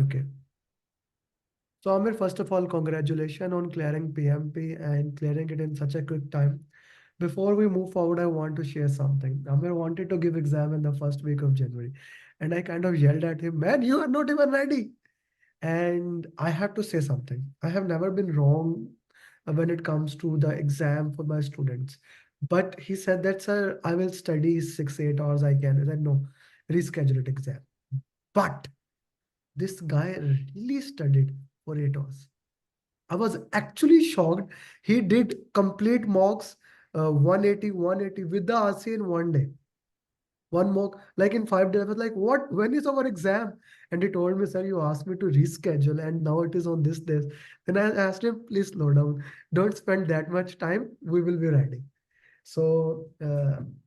Okay. So, Amir, first of all, congratulations on clearing PMP and clearing it in such a quick time. Before we move forward, I want to share something. Amir wanted to give exam in the first week of January, and I kind of yelled at him, "Man, you are not even ready." And I have to say something. I have never been wrong when it comes to the exam for my students. But he said that, sir, I will study 6, 8 hours I can. I said, no, reschedule it exam. But this guy really studied for 8 hours. I was actually shocked. He did complete mocks 180, 180 with the RC in one day. One mock, like in 5 days. I was like, what? When is our exam? And he told me, sir, you asked me to reschedule and now it is on this day. Then I asked him, please slow down. Don't spend that much time. We will be ready. So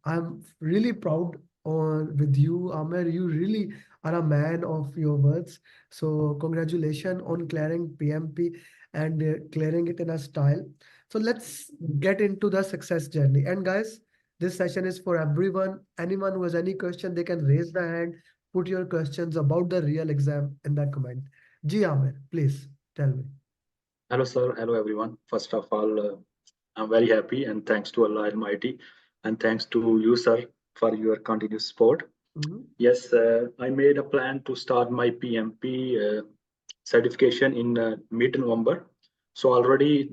I'm really proud on with you, Amer. You really are a man of your words. So congratulations on clearing PMP and clearing it in a style. So let's get into the success journey. And guys, this session is for everyone. Anyone who has any question, they can raise the hand. Put your questions about the real exam in that comment. Ji Amer, please tell me. Hello, sir. Hello, everyone. First of all, I'm very happy and thanks to Allah Almighty and thanks to you, sir, for your continuous support. Mhm. Yes, I made a plan to start my PMP certification in mid-November. So already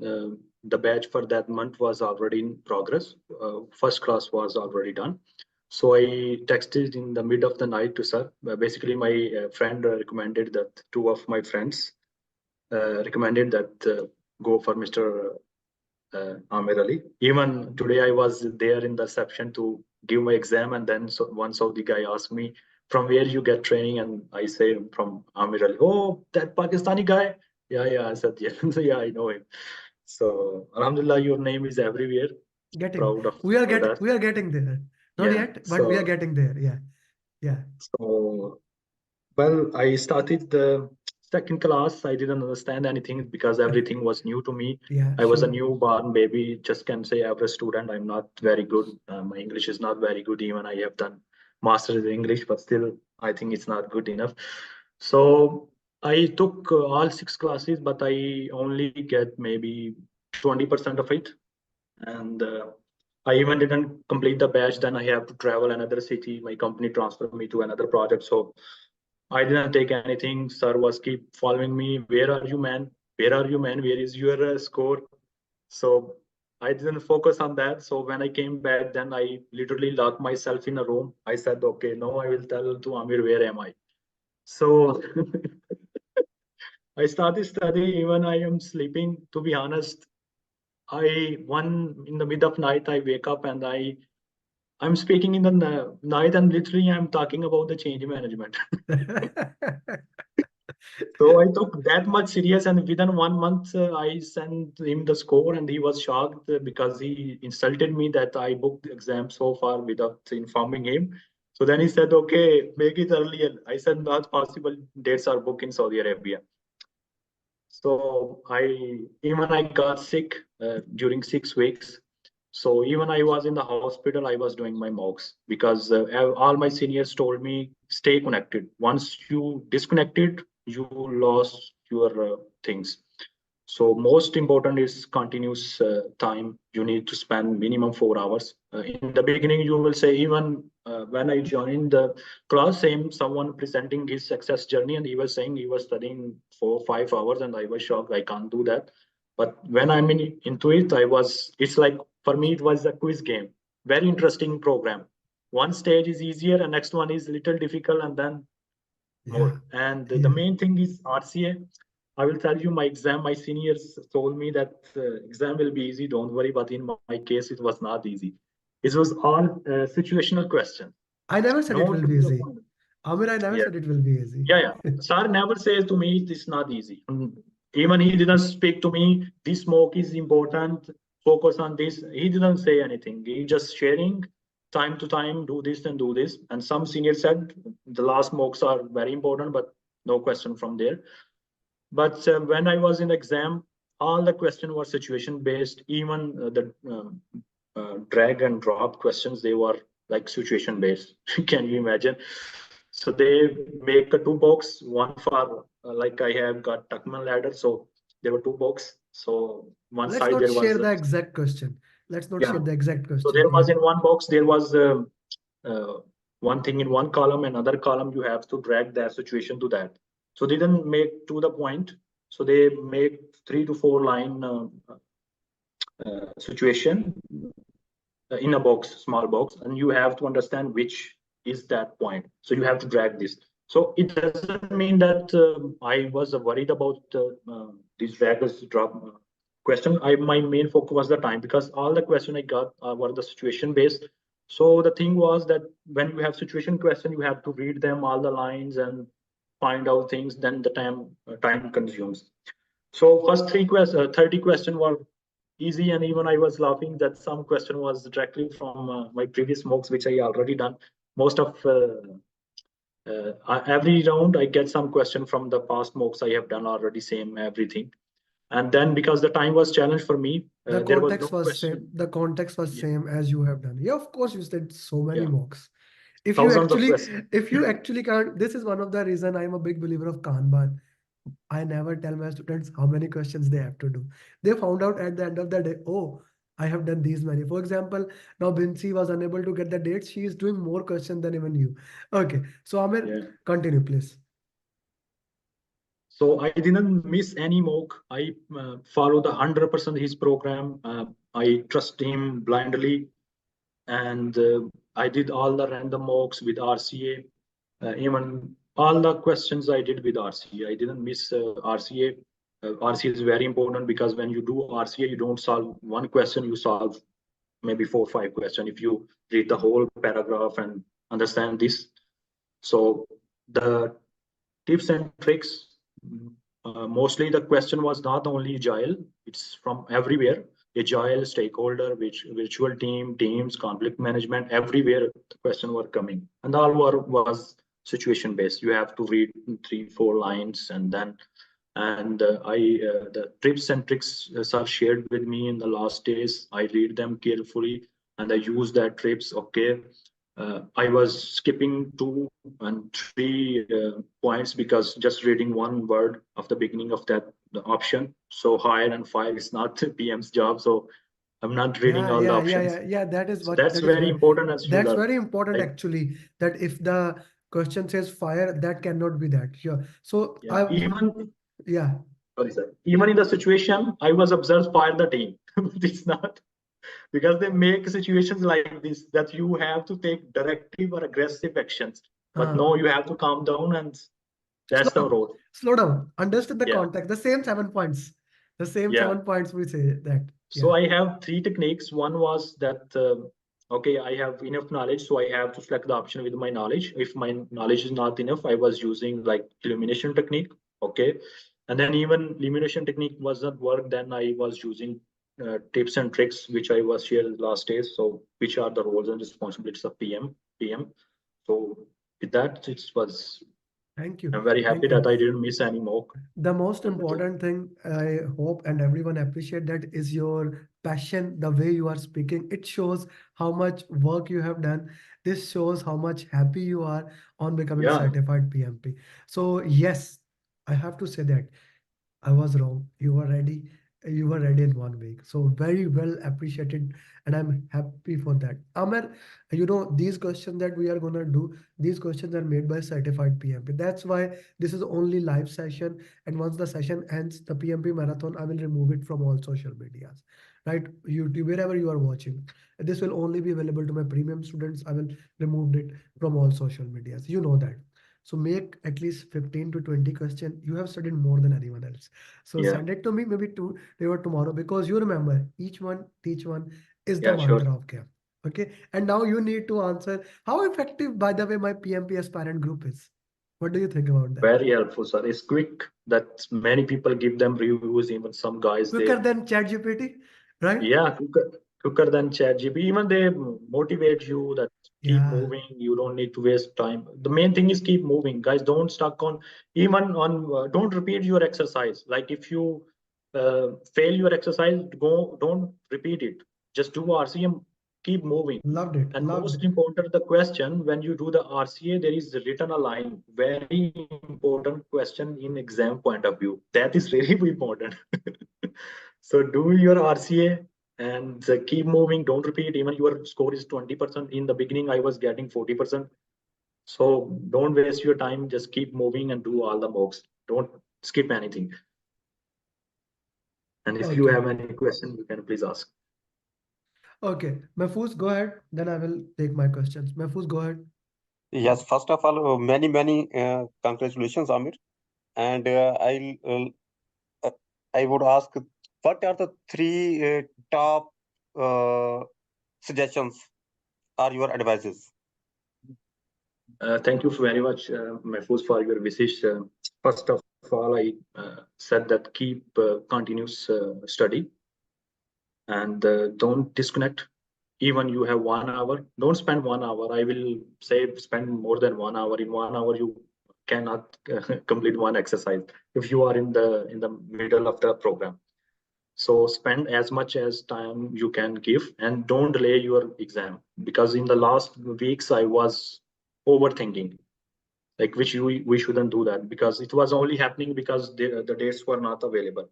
the batch for that month was already in progress. First class was already done. So I texted in the mid of the night to sir. Basically, my friend recommended that two of my friends recommended that go for Mr. Amir Ali. Even today, I was there in the reception to give my exam, and then one of the guy asked me, "From where you get training?" And I say, "From Amir Ali." Oh, that Pakistani guy? Yeah, yeah. I said, yeah, so, yeah, I know him. So, Alhamdulillah, your name is everywhere. Getting. Proud of for that. We are getting there. Not Yeah. yet, but we are So, getting there. Yeah. Yeah. so well, I started the second class. I didn't understand anything because Correct. everything was new to me. Yeah, I was a sure. newborn baby, just can say average student. I'm not very good. My English is not very good. Even I have done master's in English, but still, I think it's not good enough. So I took all six classes, but I only get maybe 20% of it. And I even didn't complete the batch. Then I have to travel another city. My company transferred me to another project. So I didn't take anything. Sir was keep following me. Where are you, man? Where are you, man? Where is your score? So I didn't focus on that. So when I came back, then I literally locked myself in a room. I said, okay, now I will tell to Amir, where am I? So I started studying. Even I am sleeping. To be honest, I one in the mid of night I wake up and I'm speaking in the night and literally I'm talking about the change management. So I took that much serious, and within 1 month, I sent him the score, and he was shocked because he insulted me that I booked the exam so far without informing him. So then he said, "Okay, make it earlier." I said, "Not possible. Dates are booked in Saudi Arabia." So I got sick during 6 weeks. So even I was in the hospital, I was doing my mocks because all my seniors told me stay connected. Once you disconnected, you lost your things. So most important is continuous time. You need to spend minimum 4 hours. In the beginning, you will say even when I joined the class, same someone presenting his success journey, and he was saying he was studying 4 5 hours, and I was shocked. I can't do that. But when I'm into it, I was. It's like for me, it was a quiz game. Very interesting program. One stage is easier, and next one is little difficult, and then Yeah. more. And the Yeah. main thing is RCA. I will tell you my exam. My seniors told me that exam will be easy. Don't worry. But in my case, it was not easy. It was all situational question. I never said it No will to be the easy. point. Amir, I never Yeah, said it will be easy. yeah, yeah. Sir never says to me it's not easy. Even he didn't speak to me. This smoke is important. Focus on this. He didn't say anything. He just sharing time to time. Do this and do this. And some seniors said the last smokes are very important, but no question from there. But when I was in exam, all the question were situation based. Even the drag and drop questions, they were like situation based. Can you imagine? So they make a two box, one for like I have got Tuckman ladder. So there were two box. So one Let's side not there was share the exact question. Let's not yeah. share the exact So question. there Yeah. was in one box there was uh, one thing in one column, another column you have to drag that situation to that. So they didn't make to the point. So they make 3 to 4 line situation in a box, small box, and you have to understand which is that point. So you have to drag this. So it doesn't mean that I was worried about these draggers drop question. My main focus was the time because all the question I got were the situation based. So the thing was that when you have situation question, you have to read them all the lines and find out things. Then the time consumes. So first 30 question were easy, and even I was laughing that some question was directly from my previous mocks, which I already done. Most of every round, I get some question from the past mocks I have done already, same everything. And then because the time was challenge for me, The there was context no was same. question. The context was Yeah, same as you have done. Yeah, of course, you said so many yeah, mocks. If you thousands of actually, questions. if you actually can't, this is one of the reason I am a big believer of Kanban. I never tell my students how many questions they have to do. They found out at the end of the day, oh, I have done these many. For example, now Binsi was unable to get the dates. She is doing more questions than even you. Okay, so Amir, Yeah. continue, please. So I didn't miss any mock. I followed 100% his program. I trust him blindly, and I did all the random mocks with RCA. Even all the questions I did with RCA. I didn't miss RCA. RCA is very important because when you do RCA, you don't solve one question, you solve maybe 4 or 5 questions if you read the whole paragraph and understand this. So the tips and tricks, mostly the question was not only agile, it's from everywhere. Agile, stakeholder, which virtual teams, conflict management, everywhere the question were coming. And all was situation based. You have to read 3 4 lines and then and the tips and tricks are shared with me in the last days. I read them carefully and I use that tips. Okay, I was skipping 2 and 3 points because just reading one word of the beginning of that the option. So hire and fire is not PM's job. So I'm not reading Yeah, all the yeah, yeah, options. yeah, yeah. That is So what that's that is very very important as you that's learn. very important Like actually. That if the question says fire, that cannot be that. Sure. So yeah, I even yeah. sorry sir, even in the situation I was observed fire the team. But it's not because they make situations like this that you have to take directive or aggressive actions. But Uh, no, you have to calm down and Slow that's the down. role. Slow down. Understand the Yeah, context. The same 7 points. The same yeah. 7 points we say that. So Yeah. I have 3 techniques. One was that okay, I have enough knowledge, so I have to select the option with my knowledge. If my knowledge is not enough, I was using like elimination technique. Okay, and then even elimination technique was not work. Then I was using tips and tricks, which I was shared last days. So which are the roles and responsibilities of PM. So with that, it was. Thank you. I'm very happy Thank you. that I didn't miss any mock. The most And important thing I hope and everyone appreciate that is your passion, the way you are speaking. It shows how much work you have done. This shows how much happy you are on becoming yeah, certified PMP. So yes, I have to say that I was wrong. You were ready. You were ready in 1 week. So very well appreciated, and I'm happy for that. Amer, these questions that we are gonna do, these questions are made by certified PMP. That's why this is only live session. And once the session ends, the PMP marathon, I will remove it from all social medias, right? YouTube, wherever you are watching. This will only be available to my premium students. I will remove it from all social medias. You know that. So make at least 15 to 20 questions. You have studied more than anyone else. So yeah, send it to me maybe today or tomorrow because you remember each one, teach one is the yeah, sure. mantra of care. Okay. And now you need to answer how effective, by the way, my PMP aspirant group is. What do you think about that? Very helpful, sir. It's quick that many people give them reviews. Even some guys, they Quicker than ChatGPT, right? yeah, quicker than ChatGPT. Even they motivate you that keep Yeah. moving. You don't need to waste time. The main thing is keep moving, guys. Don't stuck on even on. Don't repeat your exercise. Like if you fail your exercise, don't repeat it. Just do RCM. keep moving. Loved it. And Loved most it. important, the question when you do the RCA, there is written a line, very important question in exam point of view. That is really important. So do your RCA and keep moving. Don't repeat. Even your score is 20%. In the beginning, I was getting 40%. So don't waste your time. Just keep moving and do all the mocks. Don't skip anything. And if you Okay. have any question, you can please ask. Okay. Mahfouz, go ahead. Then I will take my questions. Mahfouz, go ahead. Yes, first of all, many congratulations, Amir. And uh, I would ask, what are the three top uh, suggestions or your advices? Thank you very much, Mahfouz, for your wishes. First of all, I said that keep continuous study and don't disconnect. Even you have 1 hour, don't spend 1 hour. I will say spend more than 1 hour. In 1 hour, you cannot complete one exercise if you are in the middle of the program. So spend as much as time you can give and don't delay your exam because in the last weeks I was overthinking like which we shouldn't do that because it was only happening because the dates were not available.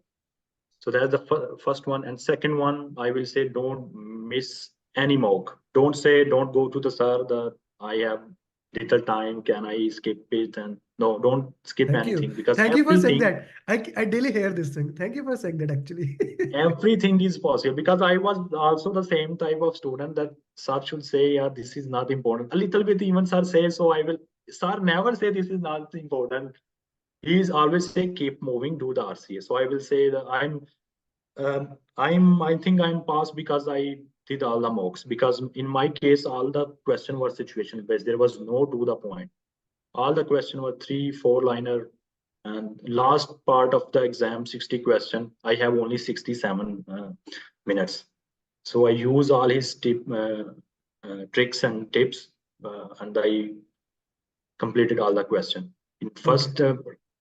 So that's the first one. And second one, I will say don't miss any mock. Don't say don't go to the sir that I have little time, can I skip it? And no, don't skip Thank you. anything because Thank you for saying that. I daily hear this thing. Thank you for saying that actually. everything is possible because I was also the same type of student that sir should say yeah this is not important a little bit, even sir says so I will. Sir never say this is not important. He is always say keep moving, do the RCA. So I will say that I think I'm passed because I did all the mocks because in my case all the question were situation based. There was no to the point. All the question were 3 4 liner, and last part of the exam 60 question I have only 67 minutes. So I use all his tricks and tips, and I completed all the question. In Okay. first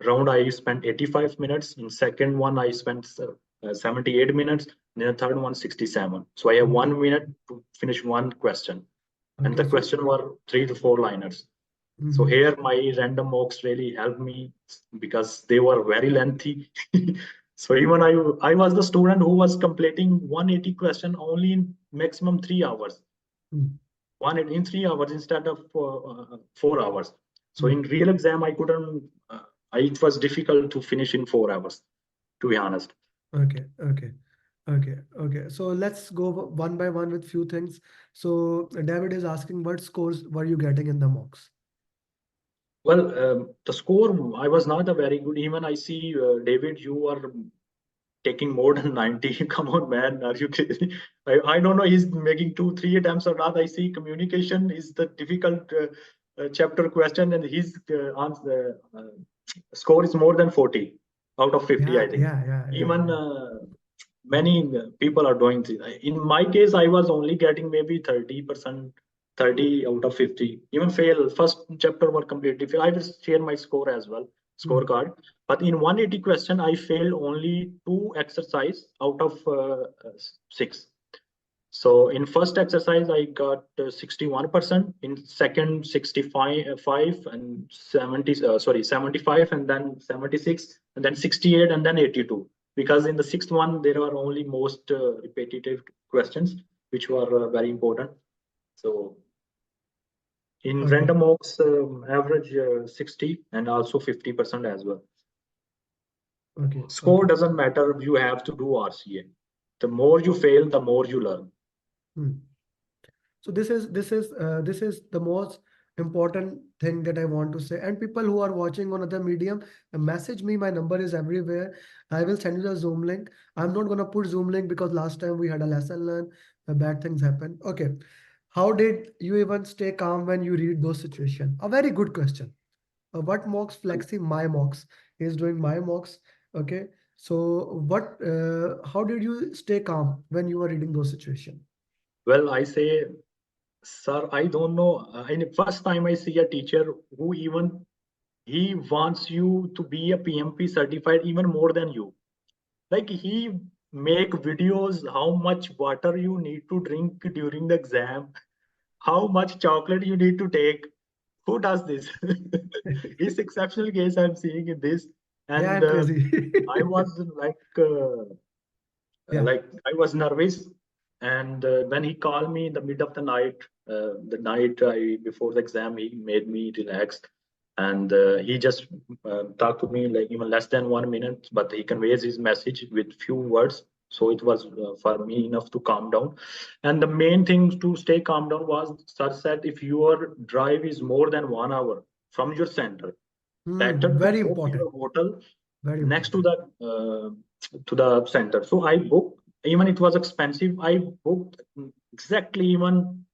round, I spent 85 minutes. In second one, I spent 78 minutes. In the third one, 67. So I have Okay. 1 minute to finish one question. And Okay. the So. question were 3 to 4 liners. So Mhm. here my random mocks really helped me because they were very lengthy. So even I was the student who was completing 180 question only in maximum 3 hours. Mm. One in 3 hours instead of 4 hours. So in Mm. real exam, I couldn't. It was difficult to finish in 4 hours, to be honest. Okay. Okay. Okay. Okay. So let's go one by one with few things. So David is asking what scores were you getting in the mocks? Well, the score I was not a very good. Even I see David, you are taking more than 90. Come on, man, are you kidding? I don't know. He's making 2 3 attempts or not. I see communication is the difficult chapter question, and his answer, score is more than 40 out of 50. I Yeah. think Yeah. Yeah. Yeah. even Yeah. many people are doing this. In my case, I was only getting maybe 30%, 30 out of 50. Even fail. First chapter were completely fail. I will share my score as well, Mm. scorecard. But in 180 question, I failed only 2 exercise out of 6. So in first exercise, I got 61%. In second, 65, and 70. Sorry, 75, and then 76, and then 68, and then 82. Because in the sixth one, there are only most repetitive questions, which were very important. So in Okay. random mocks, average 60 and also 50% as well. Okay. Score Okay. doesn't matter. You have to do RCA. The more you fail, the more you learn. Mm. So this is the most important thing that I want to say. And people who are watching on other medium, message me. My number is everywhere. I will send you the Zoom link. I'm not gonna put Zoom link because last time we had a lesson learned, bad things happen. Okay. How did you even stay calm when you read those situations? A very good question. What mocks flexi? My mocks. He's doing my mocks. Okay. So how did you stay calm when you were reading those situations? Well, I say sir, I don't know. In the first time I see a teacher who even he wants you to be a PMP certified even more than you. Like he make videos how much water you need to drink during the exam, how much chocolate you need to take. Who does this? This exceptional case I'm seeing in this, Yeah, and I'm crazy. I was Yeah. like I was nervous, and when he called me in the mid of the night before the exam, he made me relaxed, and he just talked to me like even less than 1 minute, but he conveys his message with few words. So it was for me enough to calm down. And the main thing to stay calm down was, sir said, if your drive is more than 1 hour from your center, better to Very book important. your hotel Very next important. to the center. So I booked, even it was expensive. I booked exactly even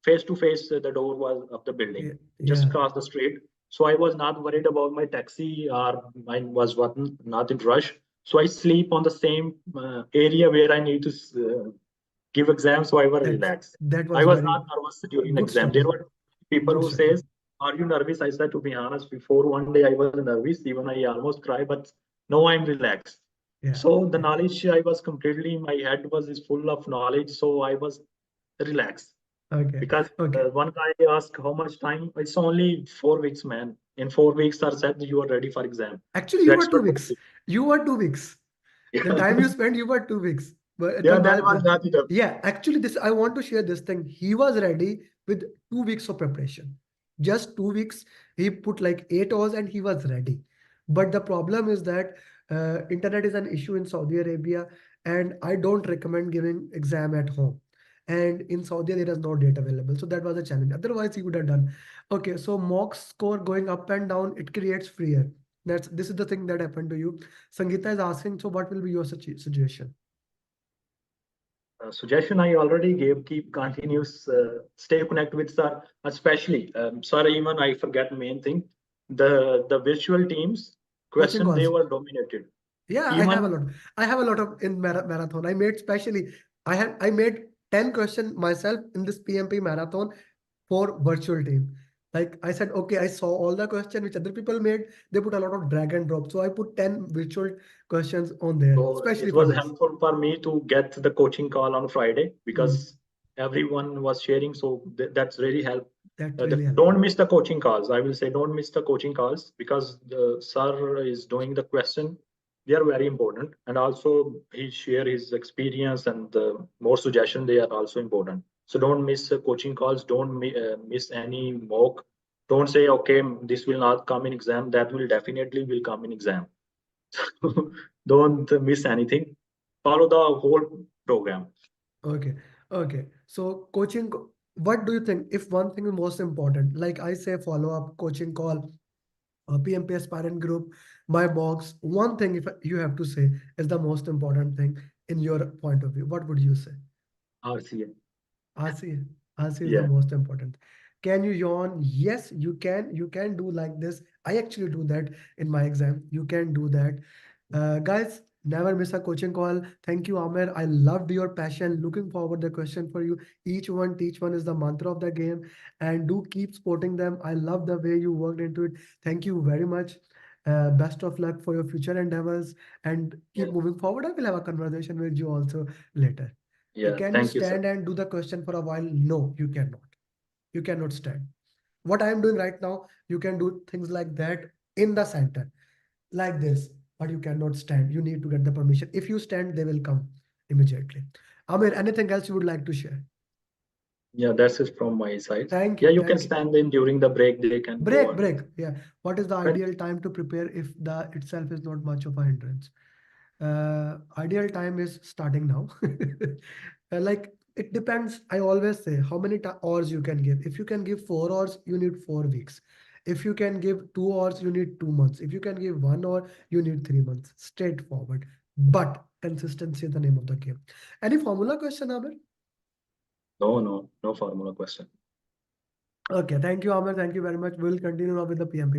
face to face. The door was of the building, just Yeah. across the street. So I was not worried about my taxi, or I was not in rush. So I sleep on the same area where I need to give exams. So I was relaxed. That I was was very not nervous during the good exam. There strategy. were people Good who strategy. says, "Are you nervous?" I said, to be honest, before one day I was nervous. Even I almost cried, but no, I'm relaxed. Yeah. So the Yeah. knowledge I was completely, my head was is full of knowledge. So I was relaxed Okay. because Okay. one guy asked how much time. It's only 4 weeks, man. In 4 weeks, sir said you are ready for exam. Actually, So you were 2 expert. weeks. You were 2 weeks. The Yeah, time you spent, you were 2 weeks. But yeah, that was not enough. yeah, actually, this I want to share this thing. He was ready with 2 weeks of preparation. Just 2 weeks. He put like 8 hours and he was ready. But the problem is that internet is an issue in Saudi Arabia, and I don't recommend giving exam at home. And in Saudi, there is no data available. So that was a challenge. Otherwise, he would have done. Okay, so mock score going up and down, it creates fear. This is the thing that happened to you. Sangeeta is asking, so what will be your suggestion? Suggestion I already gave: keep continuous, stay connected with sir, especially sir. Even I forget main thing, the virtual teams Coaching question, they calls. were dominated. Yeah, I have a Even lot. I have a lot of in marathon. I made specially. I made 10 questions myself in this PMP marathon for virtual team. Like I said, okay, I saw all the questions which other people made. They put a lot of drag and drop. So I put 10 virtual questions on there, so especially it for was this. helpful for me to get the coaching call on Friday Mm, because everyone was sharing. So that's really helped. that really helped. Don't miss the coaching calls. I will say don't miss the coaching calls because the sir is doing the question. They are very important, and also he share his experience and more suggestion. They are also important. So don't miss coaching calls. Don't miss any mock. Don't say okay, this will not come in exam. That will definitely will come in exam. Don't miss anything. Follow the whole program. Okay. Okay. So coaching, what do you think? If one thing is most important, like I say, follow up, coaching call, PMP aspirant group, my box. One thing, if you have to say, is the most important thing in your point of view. What would you say? RCA. RC, RC is the Yeah. most important. Can you yawn? Yes, you can. You can do like this. I actually do that in my exam. You can do that. Guys, never miss a coaching call. Thank you, Amer. I loved your passion. Looking forward the question for you. Each one, teach one is the mantra of the game. And do keep supporting them. I love the way you worked into it. Thank you very much. Best of luck for your future endeavors and keep Yeah. moving forward. I will have a conversation with you also later. Yeah. Can you Thank you, sir. stand and do the question for a while? No, you cannot. You cannot stand. What I am doing right now, you can do things like that in the center, like this, but you cannot stand. You need to get the permission. If you stand, they will come immediately. Amir, anything else you would like to share? Yeah, that's it from my side. Thank Yeah, you. you can Thank you. stand in during the break. They can go Break, on. break. Yeah. What is the But ideal time to prepare if the itself is not much of a hindrance? Ideal time is starting now. Like it depends. I always say how many hours you can give. If you can give 4 hours, you need 4 weeks. If you can give 2 hours, you need 2 months. If you can give 1 hour, you need 3 months. Straightforward. But consistency is the name of the game. Any formula question, Amir? no formula question. Okay, thank you, Amir. Thank you very much. We'll continue now with the PMP.